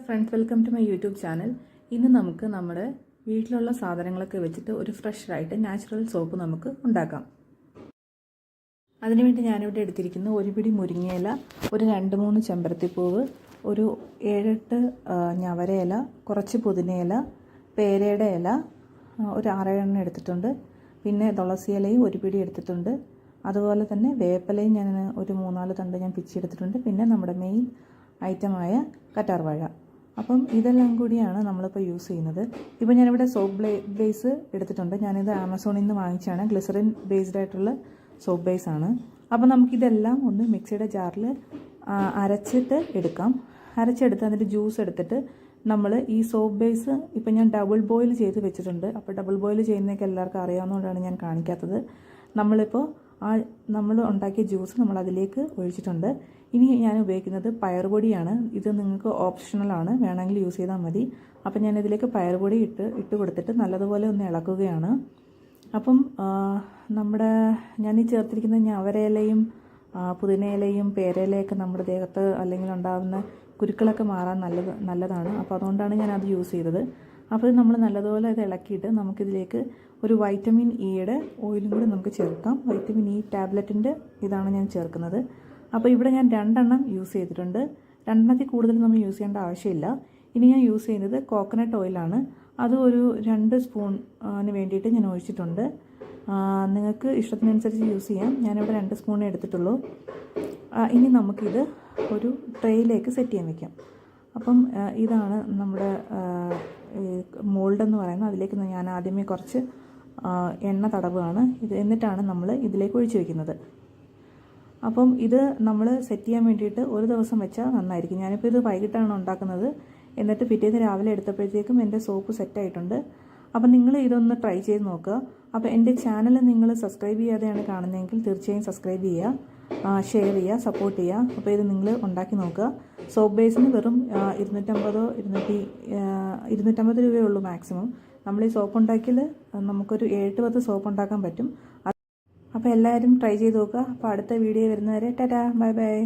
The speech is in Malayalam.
Friends, welcome to my YouTube channel. ഇന്ന് നമുക്ക് നമ്മുടെ വീട്ടിലുള്ള സാധനങ്ങളൊക്കെ വെച്ചിട്ട് ഒരു ഫ്രഷായിട്ട് നാച്ചുറൽ സോപ്പ് നമുക്ക് ഉണ്ടാക്കാം. അതിനുവേണ്ടി ഞാനിവിടെ എടുത്തിരിക്കുന്നു ഒരു പിടി മുരിങ്ങയില, ഒരു 2-3 ചെമ്പരത്തിപ്പൂവ്, ഒരു 7-8 ഞവരയില, കുറച്ച് പുതിനയില, പേരയുടെ ഇല ഒരു 6-7 എണ്ണം എടുത്തിട്ടുണ്ട്. പിന്നെ തുളസിയിലയും ഒരു പിടി എടുത്തിട്ടുണ്ട്. അതുപോലെ തന്നെ വേപ്പിലയും ഞാൻ ഒരു 3-4 തണ്ട് ഞാൻ പിച്ചിയെടുത്തിട്ടുണ്ട്. പിന്നെ നമ്മുടെ മെയിൻ ഐറ്റമായ കറ്റാർവാഴ. അപ്പം ഇതെല്ലാം കൂടിയാണ് നമ്മളിപ്പോൾ യൂസ് ചെയ്യുന്നത്. ഇപ്പോൾ ഞാനിവിടെ സോപ്പ് ബേസ് എടുത്തിട്ടുണ്ട്. ഞാനിത് ആമസോണിൽ നിന്ന് വാങ്ങിച്ചാണ്. ഗ്ലിസറിൻ ബേസ്ഡ് ആയിട്ടുള്ള സോപ്പ് ബേസ് ആണ്. അപ്പോൾ നമുക്കിതെല്ലാം ഒന്ന് മിക്സിയുടെ ജാറിൽ അരച്ചിട്ട് എടുക്കാം. അരച്ചെടുത്ത് അതിൻ്റെ ജ്യൂസ് എടുത്തിട്ട് നമ്മൾ ഈ സോപ്പ് ബേസ് ഇപ്പോൾ ഞാൻ ഡബിൾ ബോയിൽ ചെയ്ത് വെച്ചിട്ടുണ്ട്. അപ്പോൾ ഡബിൾ ബോയിൽ ചെയ്യുന്നതൊക്കെ എല്ലാവർക്കും അറിയാവുന്നതുകൊണ്ടാണ് ഞാൻ കാണിക്കാത്തത്. നമ്മൾ ഉണ്ടാക്കിയ ജ്യൂസ് നമ്മൾ അതിലേക്ക് ഒഴിച്ചിട്ടുണ്ട്. ഇനി ഞാൻ ഉപയോഗിക്കുന്നത് പയറുപൊടിയാണ്. ഇത് നിങ്ങൾക്ക് ഓപ്ഷണലാണ്, വേണമെങ്കിൽ യൂസ് ചെയ്താൽ മതി. അപ്പം ഞാനിതിലേക്ക് പയറുപൊടി ഇട്ട് കൊടുത്തിട്ട് നല്ലതുപോലെ ഒന്ന് ഇളക്കുകയാണ്. അപ്പം ഞാൻ ഈ ചേർത്തിരിക്കുന്ന ഞവരയിലയും പുതിനയിലയും പേരയിലയൊക്കെ നമ്മുടെ ദേഹത്ത് അല്ലെങ്കിൽ ഉണ്ടാകുന്ന കുരുക്കളൊക്കെ മാറാൻ നല്ലതാണ്. അപ്പോൾ അതുകൊണ്ടാണ് ഞാനത് യൂസ് ചെയ്തത്. അപ്പോൾ നമ്മൾ നല്ലതുപോലെ ഇത് ഇളക്കിയിട്ട് നമുക്കിതിലേക്ക് ഒരു വൈറ്റമിൻ ഇയുടെ ഓയിലും കൂടി നമുക്ക് ചേർക്കാം. വൈറ്റമിൻ ഇ ടാബ്ലറ്റിൻ്റെ ഇതാണ് ഞാൻ ചേർക്കുന്നത്. അപ്പോൾ ഇവിടെ ഞാൻ 2 എണ്ണം യൂസ് ചെയ്തിട്ടുണ്ട്. 2 എണ്ണത്തിൽ കൂടുതൽ നമ്മൾ യൂസ് ചെയ്യേണ്ട ആവശ്യമില്ല. ഇനി ഞാൻ യൂസ് ചെയ്യുന്നത് കോക്കനട്ട് ഓയിലാണ്. അത് ഒരു 2 സ്പൂണിന് വേണ്ടിയിട്ട് ഞാൻ ഒഴിച്ചിട്ടുണ്ട്. നിങ്ങൾക്ക് ഇഷ്ടത്തിനനുസരിച്ച് യൂസ് ചെയ്യാം. ഞാനിവിടെ 2 സ്പൂണേ എടുത്തിട്ടുള്ളൂ. ഇനി നമുക്കിത് ഒരു ട്രേയിലേക്ക് സെറ്റ് ചെയ്യാൻ വയ്ക്കാം. അപ്പം ഇതാണ് നമ്മുടെ മോൾഡ് എന്ന് പറയുന്നത്. അതിലേക്ക് ഞാൻ ആദ്യമേ കുറച്ച് എണ്ണ തടവുകയാണ്. എന്നിട്ടാണ് നമ്മൾ ഇതിലേക്ക് ഒഴിച്ച് വയ്ക്കുന്നത്. അപ്പം ഇത് നമ്മൾ സെറ്റ് ചെയ്യാൻ വേണ്ടിയിട്ട് ഒരു ദിവസം വെച്ചാൽ നന്നായിരിക്കും. ഞാനിപ്പോൾ ഇത് വൈകിട്ടാണ് ഉണ്ടാക്കുന്നത്. എന്നിട്ട് പിറ്റേന്ന് രാവിലെ എടുത്തപ്പോഴത്തേക്കും എൻ്റെ സോപ്പ് സെറ്റായിട്ടുണ്ട്. അപ്പം നിങ്ങൾ ഇതൊന്ന് ട്രൈ ചെയ്ത് നോക്കുക. അപ്പോൾ എൻ്റെ ചാനൽ നിങ്ങൾ സബ്സ്ക്രൈബ് ചെയ്യാതെയാണ് കാണുന്നതെങ്കിൽ തീർച്ചയായും സബ്സ്ക്രൈബ് ചെയ്യുക, ഷെയർ ചെയ്യുക, സപ്പോർട്ട് ചെയ്യുക. അപ്പോൾ ഇത് നിങ്ങൾ ഉണ്ടാക്കി നോക്കുക. സോപ്പ് ബേസിന് വെറും 250 രൂപയേ ഉള്ളൂ മാക്സിമം. നമ്മൾ ഈ സോപ്പ് ഉണ്ടാക്കിയാൽ നമുക്കൊരു 7-10 സോപ്പ് ഉണ്ടാക്കാൻ പറ്റും. അപ്പോൾ എല്ലാവരും ട്രൈ ചെയ്ത് നോക്കുക. അപ്പോൾ അടുത്ത വീഡിയോ വരുന്നവരെ ടാറ്റാ, ബൈ ബൈ.